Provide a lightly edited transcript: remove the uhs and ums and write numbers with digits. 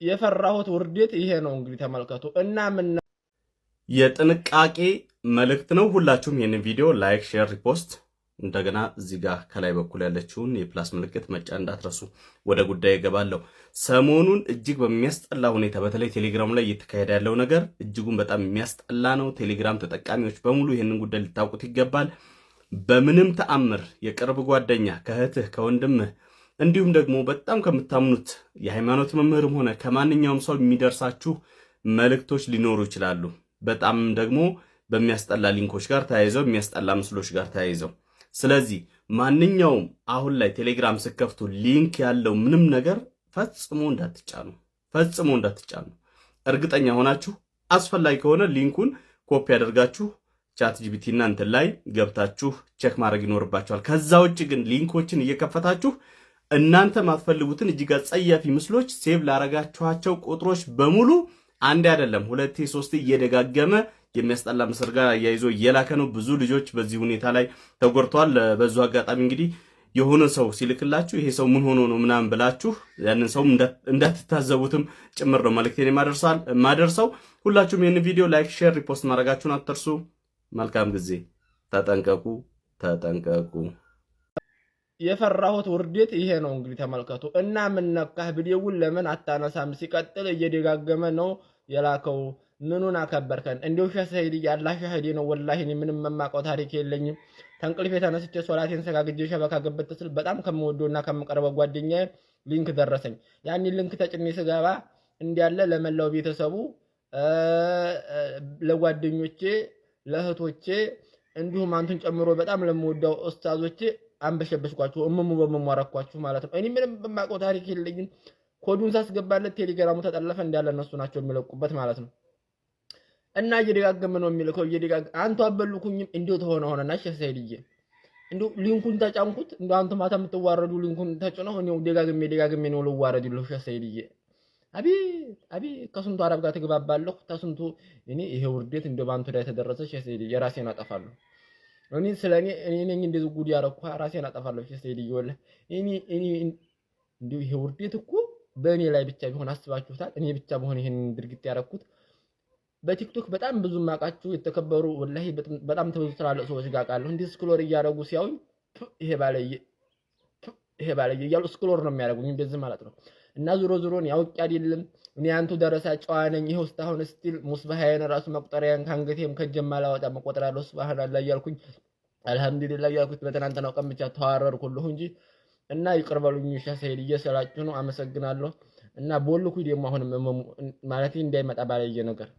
የፈራሁት ውርደት ይሄ ነው እንግዲህ ተመልከቱ እና ምን የጥንቃቄ መልእክት ነው። ሁላችሁም ይሄንን ቪዲዮ ላይክ፣ ሼር፣ ሪፖስት እንደገና እዚህ ጋር ከላይ በኩል ያለችውን የፕላስ ምልክት መጫን እንዳትረሱ። ወደ ጉዳይ እገባለሁ። ሰሞኑን እጅግ በሚያስጠላ ሁኔታ በተለይ ቴሌግራም ላይ እየተካሄደ ያለው ነገር እጅጉን በጣም የሚያስጠላ ነው። ቴሌግራም ተጠቃሚዎች በሙሉ ይሄንን ጉዳይ ልታውቁት ይገባል። በምንም ተአምር የቅርብ ጓደኛ ከእህትህ ከወንድምህ እንዲሁም ደግሞ በጣም ከምታምኑት የሃይማኖት መምህርም ሆነ ከማንኛውም ሰው የሚደርሳችሁ መልእክቶች ሊኖሩ ይችላሉ። በጣም ደግሞ በሚያስጠላ ሊንኮች ጋር ተያይዘው የሚያስጠላ ምስሎች ጋር ተያይዘው። ስለዚህ ማንኛውም አሁን ላይ ቴሌግራም ስከፍቱ ሊንክ ያለው ምንም ነገር ፈጽሞ እንዳትጫኑ። እርግጠኛ ሆናችሁ አስፈላጊ ከሆነ ሊንኩን ኮፒ ያደርጋችሁ ቻት ጂፒቲ እና እንትን ላይ ገብታችሁ ቼክ ማድረግ ይኖርባችኋል። ከዛ ውጭ ግን ሊንኮችን እየከፈታችሁ እናንተ ማትፈልጉትን እጅግ አጸያፊ ምስሎች ሴቭ ላረጋችኋቸው ቁጥሮች በሙሉ አንድ አይደለም ሁለቴ ሶስቴ እየደጋገመ የሚያስጠላ ምስል ጋር አያይዞ እየላከ ነው። ብዙ ልጆች በዚህ ሁኔታ ላይ ተጎድተዋል። በዙ አጋጣሚ እንግዲህ የሆነ ሰው ሲልክላችሁ ይሄ ሰው ምን ሆኖ ነው ምናምን ብላችሁ ያንን ሰው እንዳትታዘቡትም ጭምር ነው መልእክቴን ማደርሰው። ሁላችሁም ይህን ቪዲዮ ላይክ፣ ሼር፣ ሪፖስት ማድረጋችሁን አትርሱ። መልካም ጊዜ። ተጠንቀቁ። የፈራሁት ውርደት ይሄ ነው እንግዲህ ተመልከቱ እና ምን ነካህ ብደውል ለምን አታነሳም? ሲቀጥል እየደጋገመ ነው የላከው። ምኑን አከበርከን? እንደው ሸሰይድ ያላህ ሸህዲ ነው። ወላሂ እኔ ምንም መማቀው ታሪክ የለኝም። ተንቅልፌ ተነስቼ ሶላቴን ሰጋግጄ ሸበካ ገበት ስል በጣም ከምወደውና ከምቀርበው ጓደኛዬ ሊንክ ደረሰኝ። ያን ሊንክ ተጭኔ ስገባ እንዲያለ ለመላው ቤተሰቡ ለጓደኞቼ ለእህቶቼ እንዲሁም አንተን ጨምሮ በጣም ለምወደው ኡስታዞቼ አንበሸበሽኳችሁ እምሙ በመሟራኳችሁ ማለት ነው። እኔ ምንም በማቀው ታሪክ የለኝም። ኮዱን ሳስገባለት ቴሌግራሙ ተጠለፈ እንዳለ እነሱ ናቸው የሚለቁበት ማለት ነው። እና እየደጋገመ ነው የሚልከው አንተ አበሉኩኝም እንዴው ተሆነና ሸሰይድዬ እንዴው ሊንኩን ተጫንኩት እንዴው አንተ ማታ የምትዋረዱ ሊንኩን ተጭነው እኔው ደጋግሜ ነው ልዋረድልህ ሸሰይድዬ። አቤት ከስንቱ አረብ ጋር ተግባባለሁ ተስንቱ እኔ ይሄ ውርደት እንደው ባንቱ ላይ ተደረሰ ሸሰይድዬ ራሴን አጠፋለሁ። እኔ ስለኔ ነኝ እንደዚህ ጉድ ያረኩ ራሴን አጠፋለሁ ሸሰይድዬ። ወላሂ እኔ እንደው ይሄ ውርደት እኮ በእኔ ላይ ብቻ ቢሆን አስባችሁታል? እኔ ብቻ በሆነ ይሄን ድርጊት ያረኩት በቲክቶክ በጣም ብዙ ማቃችሁ የተከበሩ ወላሂ በጣም ተብዙ ትላልቅ ሰዎች ጋር ቃለሁ እንዲህ ስክሮል እያደረጉ ሲያዩኝ ይሄ ባለየ እያሉ ስክሮል ነው የሚያደርጉኝ እንደዚህ ማለት ነው። እና ዞሮ ያውቅ አይደለም እኔ አንቱ ደረሳ ጨዋ ነኝ። ይሄው እስካሁን ስቲል ሙስባሃየን ራሱ መቁጠሪያን ካንገቴም ከጀማ ላወጣ መቆጠራለሁ ሱብሃንአላህ እያልኩኝ አልሐምዱሊላህ እያልኩት በትናንትናው ቀን ብቻ ተዋረርኩልሁ እንጂ እና ይቅርበሉኝ ሸሰይድ እየሰላችሁ ነው። አመሰግናለሁ። እና ቦልኩ ደግሞ አሁንም ማለት እንዳይመጣ ባለየ ነገር